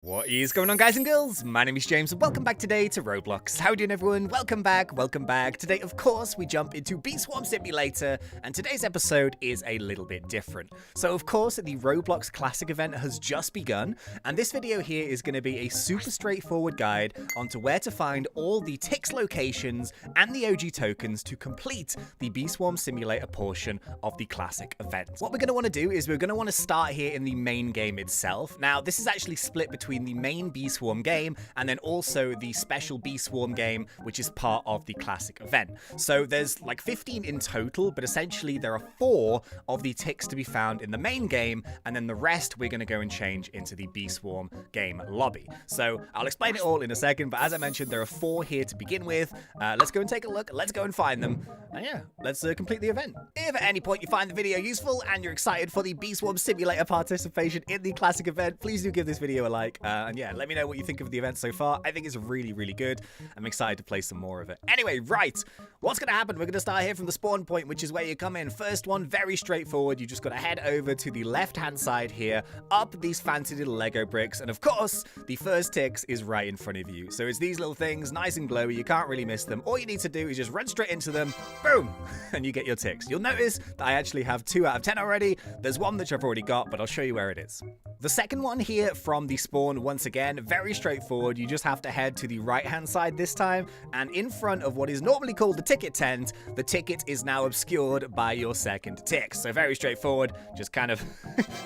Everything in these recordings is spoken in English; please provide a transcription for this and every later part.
What is going on, guys and girls? My name is James and welcome back today to Roblox. How you doing, everyone? Welcome back, welcome back. Today, of course, we jump into Bee Swarm Simulator, and today's episode is a little bit different. So, of course, the Roblox Classic event has just begun, and this video here is going to be a super straightforward guide onto where to find all the TIX locations and the OG tokens to complete the Bee Swarm Simulator portion of the Classic event. What we're going to want to do is we're going to want to start here in the main game itself. Now, this is actually split between the main Bee Swarm game and then also the special Bee Swarm game, which is part of the Classic event. So there's like 15 in total, but essentially there are 4 of the TIX to be found in the main game, and then the rest we're going to go and change into the Bee Swarm game lobby. So I'll explain it all in a second, but as I mentioned, there are 4 here to begin with. Let's go and take a look. Let's go and find them. And yeah, let's complete the event. If at any point you find the video useful and you're excited for the Bee Swarm Simulator participation in the Classic event, please do give this video a like. And yeah, let me know what you think of the event so far. I think it's really, really good. I'm excited to play some more of it. Anyway, right. What's going to happen? We're going to start here from the spawn point, which is where you come in. First one, very straightforward. You just got to head over to the left-hand side here, up these fancy little Lego bricks. And of course, the first TIX is right in front of you. So it's these little things, nice and glowy. You can't really miss them. All you need to do is just run straight into them. Boom! And you get your TIX. You'll notice that I actually have 2 out of 10 already. There's one that I've already got, but I'll show you where it is. The second one here from the spawn, once again, very straightforward. You just have to head to the right-hand side this time, and in front of what is normally called the ticket tent, the ticket is now obscured by your second TIX. So very straightforward. Just kind of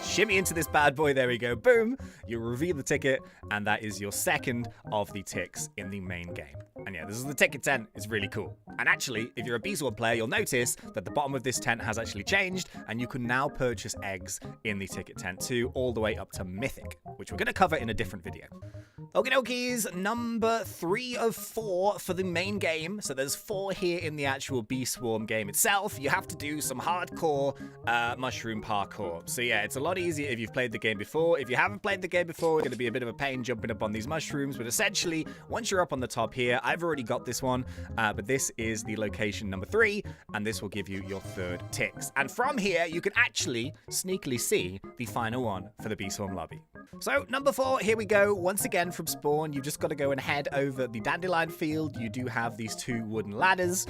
shimmy into this bad boy. There we go. Boom. You reveal the ticket, and that is your second of the TIX in the main game. And yeah, this is the ticket tent. It's really cool. And actually, if you're a Bee Swarm player, you'll notice that the bottom of this tent has actually changed, and you can now purchase eggs in the ticket tent too, all the way up to Mythic, which we're going to cover in a different video. Okie dokies, number 3 of 4 for the main game. So there's 4 here in the actual Bee Swarm game itself. You have to do some hardcore mushroom parkour. So yeah, it's a lot easier if you've played the game before. If you haven't played the game before, it's going to be a bit of a pain jumping up on these mushrooms. But essentially, once you're up on the top here, I've already got this one, but this is the location number 3, and this will give you your 3rd TIX. And from here, you can actually sneakily see the final one for the Bee Swarm lobby. So number 4, here we go. Once again from spawn, you've just got to go and head over the dandelion field. You do have these 2 wooden ladders,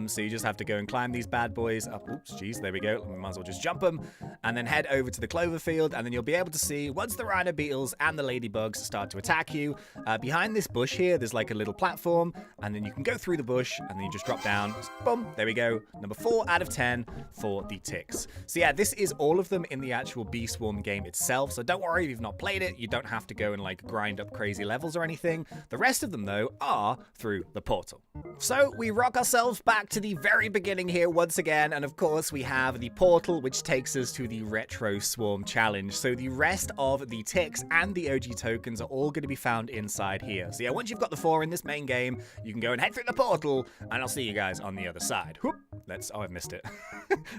so you just have to go and climb these bad boys up. Oops, geez, there we go. We might as well just jump them, and then head over to the clover field, and then you'll be able to see once the rhino beetles and the ladybugs start to attack you. Behind this bush here, there's like a little platform, and then you can go through the bush, and then you just drop down. Boom, there we go. Number 4 out of 10 for the TIX. So yeah, this is all of them in the actual Bee Swarm game itself, so don't worry if you've not played it. You don't have to go and like grind up crazy levels or anything. The rest of them though are through the portal. So we rock ourselves back to the very beginning here once again, and of course we have the portal, which takes us to the Retro Swarm Challenge. So the rest of the TIX and the OG tokens are all going to be found inside here. So yeah, once you've got the 4 in this main game, you can go and head through the portal, and I'll see you guys on the other side. Whoop. Oh, I've missed it.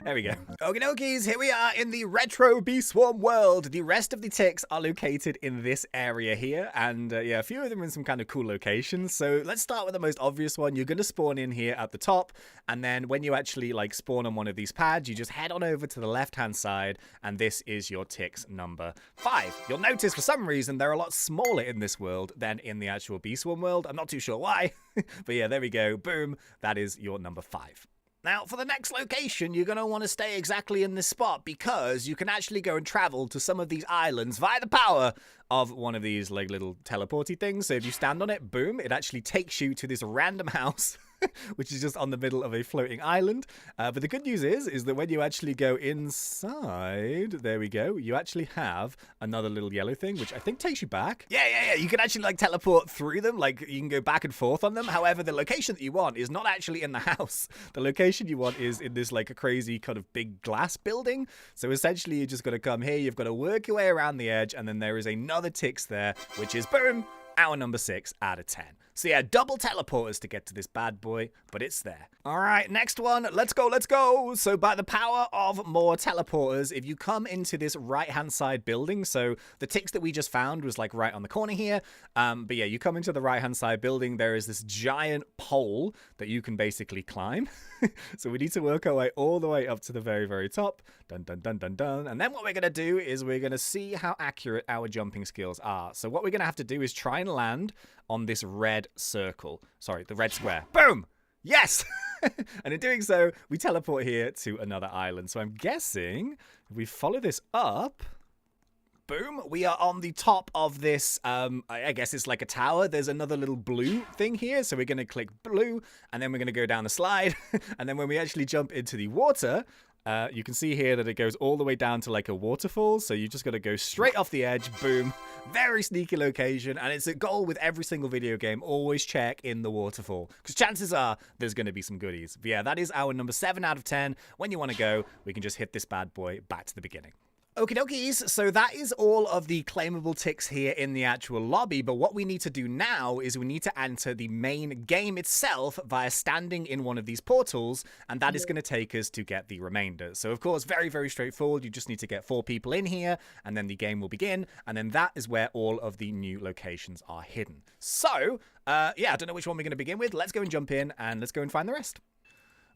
There we go. Okie dokies, here we are in the Retro Bee Swarm world. The rest of the TIX are located in this area here, and yeah, a few of them are in some kind of cool locations. So let's start with the most obvious one. You're going to spawn in here at the top, and then when you actually like spawn on one of these pads, you just head on over to the left-hand side, and this is your TIX number 5. You'll notice for some reason they're a lot smaller in this world than in the actual Bee Swarm world. I'm not too sure why, but yeah, there we go. Boom. That is your number 5. Now, for the next location, you're going to want to stay exactly in this spot because you can actually go and travel to some of these islands via the power of one of these like little teleporty things. So if you stand on it, boom, it actually takes you to this random house, which is just on the middle of a floating island. But the good news is that when you actually go inside, there we go, you actually have another little yellow thing, which I think takes you back. Yeah. You can actually like teleport through them. Like you can go back and forth on them. However, the location that you want is not actually in the house. The location you want is in this like a crazy kind of big glass building. So essentially you just got to come here. You've got to work your way around the edge, and then there is another TIX there, which is boom. our number 6 out of 10. So yeah, double teleporters to get to this bad boy, but it's there. All right, next one. Let's go, let's go. So by the power of more teleporters, if you come into this right-hand side building, so the TIX that we just found was like right on the corner here. But yeah, you come into the right-hand side building, there is this giant pole that you can basically climb. So we need to work our way all the way up to the very, very top. Dun, dun, dun, dun, dun. And then what we're going to do is we're going to see how accurate our jumping skills are. So what we're going to have to do is try and land on this red circle. Sorry, the red square. Boom! Yes! And in doing so, we teleport here to another island. So I'm guessing if we follow this up... Boom, we are on the top of this, I guess it's like a tower. There's another little blue thing here. So we're going to click blue, and then we're going to go down the slide. And then when we actually jump into the water, you can see here that it goes all the way down to like a waterfall. So you just got to go straight off the edge. Boom. Very sneaky location. And it's a goal with every single video game. Always check in the waterfall, because chances are there's going to be some goodies. But yeah, that is our number 7 out of 10. When you want to go, we can just hit this bad boy back to the beginning. Okie dokies, so that is all of the claimable TIX here in the actual lobby, but what we need to do now is we need to enter the main game itself via standing in one of these portals, and that is going to take us to get the remainder. So of course, very, very straightforward. You just need to get 4 people in here, and then the game will begin, and then that is where all of the new locations are hidden. So, yeah, I don't know which one we're going to begin with. Let's go and jump in, and let's go and find the rest.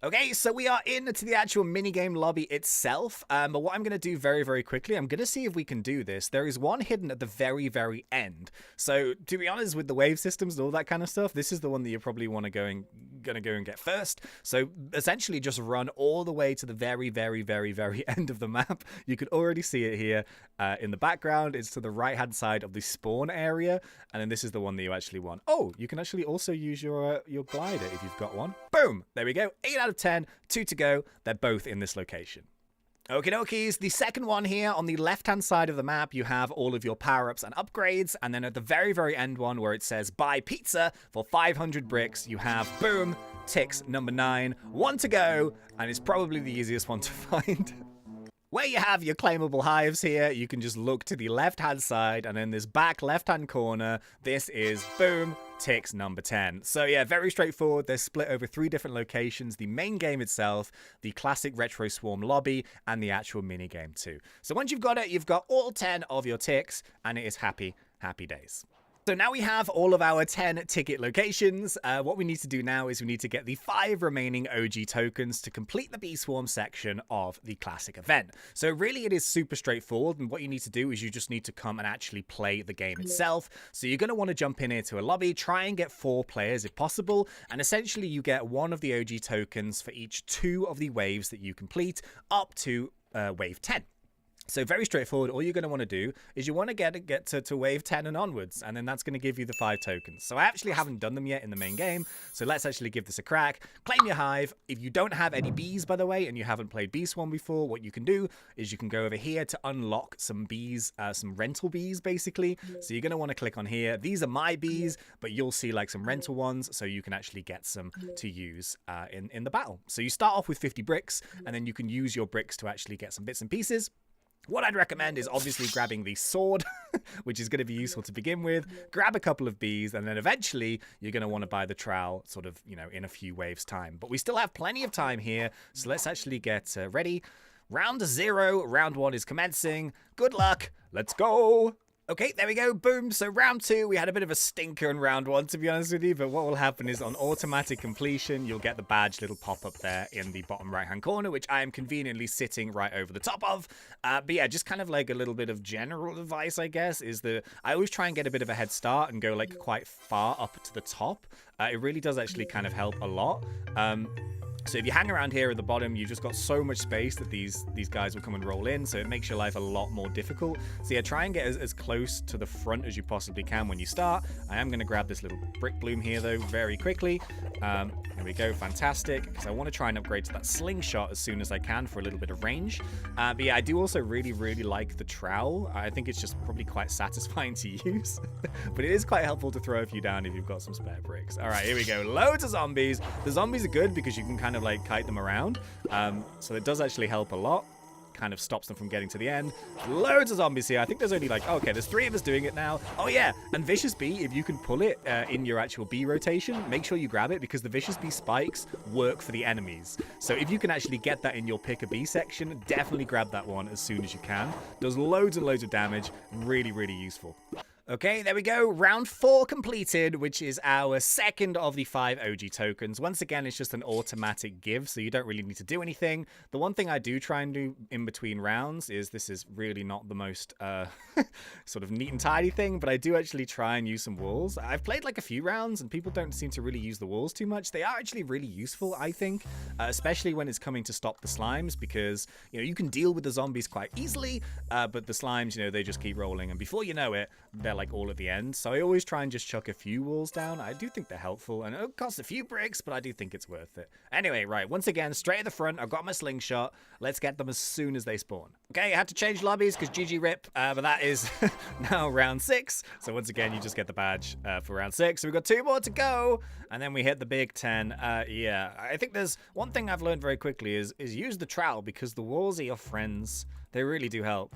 Okay, so we are into the actual minigame lobby itself, but what I'm going to do very, very quickly, I'm going to see if we can do this. There is one hidden at the very, very end. So, to be honest, with the wave systems and all that kind of stuff, this is the one that you probably want to go and get first. So, essentially, just run all the way to the very, very, very, very end of the map. You can already see it here in the background. It's to the right-hand side of the spawn area, and then this is the one that you actually want. Oh, you can actually also use your glider if you've got one. Boom! There we go. 8 out of 10, 2 to go. They're both in this location. Okie dokies, the second one here on the left-hand side of the map, you have all of your power-ups and upgrades, and then at the very, very end one where it says buy pizza for 500 bricks, you have, boom, TIX number 9, 1 to go, and it's probably the easiest one to find. Where you have your claimable hives here, you can just look to the left-hand side, and in this back left-hand corner, this is, boom, TIX number 10. So yeah, very straightforward. They're split over 3 different locations. The main game itself, the classic Retro Swarm lobby, and the actual mini game too. So once you've got it, you've got all 10 of your TIX, and it is happy, happy days. So now we have all of our 10 ticket locations. What we need to do now is we need to get the 5 remaining OG tokens to complete the Bee Swarm section of the classic event. So really it is super straightforward, and what you need to do is you just need to come and actually play the game itself. So you're going to want to jump in here to a lobby, try and get 4 players if possible, and essentially you get 1 of the OG tokens for each 2 of the waves that you complete up to wave 10. So very straightforward. All you're going to want to do is you want to get to wave 10 and onwards, and then that's going to give you the 5 tokens. So I actually haven't done them yet in the main game, so let's actually give this a crack. Claim your hive. If you don't have any bees, by the way, and you haven't played Bee Swarm before, what you can do is you can go over here to unlock some bees, some rental bees, basically. So you're going to want to click on here. These are my bees, but you'll see like some rental ones, so you can actually get some to use in the battle. So you start off with 50 bricks, and then you can use your bricks to actually get some bits and pieces. What I'd recommend is obviously grabbing the sword, which is going to be useful to begin with. Grab a couple of bees, and then eventually you're going to want to buy the trowel sort of, you know, in a few waves time. But we still have plenty of time here, so let's actually get ready. Round 0, round 1 is commencing. Good luck. Let's go. Okay, there we go, boom. So round 2, we had a bit of a stinker in round 1, to be honest with you, but what will happen is on automatic completion, you'll get the badge little pop up there in the bottom right-hand corner, which I am conveniently sitting right over the top of. But yeah, just kind of like a little bit of general advice, I guess, is I always try and get a bit of a head start and go like quite far up to the top. It really does actually kind of help a lot. So if you hang around here at the bottom, you've just got so much space that these guys will come and roll in, so it makes your life a lot more difficult. So yeah, try and get as close to the front as you possibly can when you start. I am going to grab this little brick bloom here, though, very quickly. There we go, fantastic, because I want to try and upgrade to that slingshot as soon as I can for a little bit of range. But yeah, I do also really, really like the trowel. I think it's just probably quite satisfying to use. But it is quite helpful to throw a few down if you've got some spare bricks. All right, here we go. Loads of zombies. The zombies are good because you can kind of like kite them around. So it does actually help a lot. kind of stops them from getting to the end. Loads of zombies here. I think there's only like, okay, there's 3 of us doing it now. Oh yeah, and Vicious Bee, if you can pull it in your actual bee rotation, make sure you grab it because the Vicious Bee spikes work for the enemies. So if you can actually get that in your pick a bee section, definitely grab that one as soon as you can. Does loads and loads of damage. Really, really useful. Okay, there we go. Round 4 completed, which is our second of the 5 OG tokens. Once again, it's just an automatic give, so you don't really need to do anything. The one thing I do try and do in between rounds is, this is really not the most sort of neat and tidy thing, but I do actually try and use some walls. I've played like a few rounds, and people don't seem to really use the walls too much. They are actually really useful, I think, especially when it's coming to stop the slimes, because, you know, you can deal with the zombies quite easily, but the slimes, you know, they just keep rolling, and before you know it, they're like all at the end. So I always try and just chuck a few walls down. I do think they're helpful, and it'll cost a few bricks, but I do think it's worth it. Anyway, right, once again, straight at the front, I've got my slingshot. Let's get them as soon as they spawn. Okay, I had to change lobbies because GG rip, but that is now round 6. So once again, you just get the badge for round 6. So we've got 2 more to go, and then we hit the big 10. Yeah, I think there's one thing I've learned very quickly is use the trowel, because the walls are your friends. They really do help,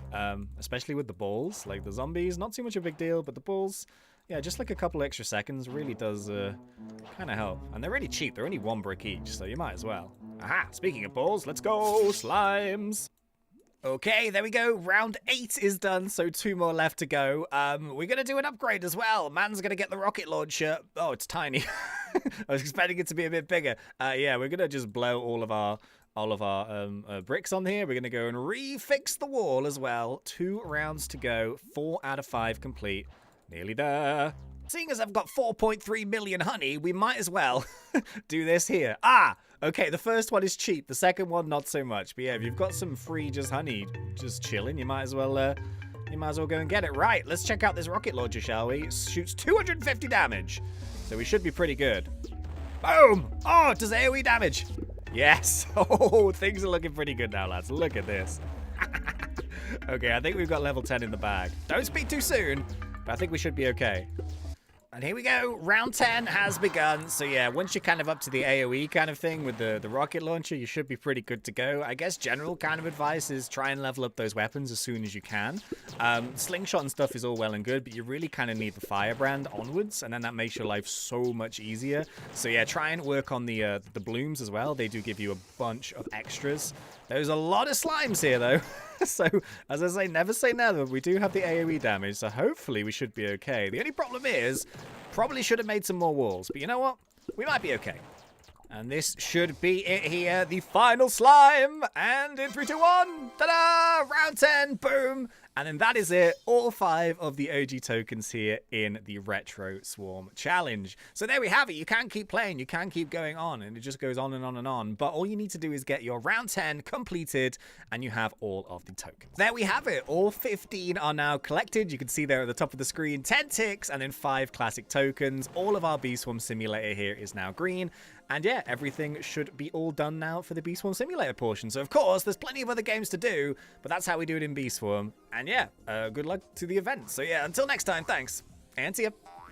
especially with the balls. Like the zombies, not too much of a big deal, but the balls, yeah, just like a couple extra seconds really does kind of help. And they're really cheap. They're only 1 brick each, so you might as well. Aha, speaking of balls, let's go, slimes. Okay, there we go. Round 8 is done, so 2 more left to go. We're going to do an upgrade as well. Man's going to get the rocket launcher. Oh, it's tiny. I was expecting it to be a bit bigger. Yeah, we're going to just blow all of our bricks on here. We're going to go and refix the wall as well. 2 rounds to go. 4 out of 5 complete. Nearly there. Seeing as I've got 4.3 million honey, we might as well do this here. Ah, okay, the first one is cheap. The second one, not so much. But yeah, if you've got some free just honey just chilling, you might as well go and get it. Right, let's check out this rocket launcher, shall we? It shoots 250 damage. So we should be pretty good. Boom! Oh, it does AoE damage. Yes. Oh, things are looking pretty good now, lads. Look at this. Okay, I think we've got level 10 in the bag. Don't speak too soon, but I think we should be okay. And here we go. Round 10 has begun. So yeah, once you're kind of up to the AoE kind of thing with the rocket launcher, you should be pretty good to go. I guess general kind of advice is try and level up those weapons as soon as you can. Slingshot and stuff is all well and good, but you really kind of need the firebrand onwards, and then that makes your life so much easier. So yeah, try and work on the blooms as well. They do give you a bunch of extras. There's a lot of slimes here, though. So, as I say, never say never. We do have the AoE damage, so hopefully we should be okay. The only problem is, probably should have made some more walls. But you know what? We might be okay. And this should be it here. The final slime. And in 3, 2, 1. Ta-da! Round 10. Boom. And then that is it. All 5 of the OG tokens here in the Retro Swarm Challenge. So there we have it. You can keep playing. You can keep going on. And it just goes on and on and on. But all you need to do is get your round 10 completed. And you have all of the tokens. There we have it. All 15 are now collected. You can see there at the top of the screen 10 ticks and then 5 classic tokens. All of our Bee Swarm Simulator here is now green. And yeah, everything should be all done now for the Bee Swarm Simulator portion. So of course, there's plenty of other games to do, but that's how we do it in Bee Swarm. And yeah, good luck to the event. So yeah, until next time, thanks, and see ya.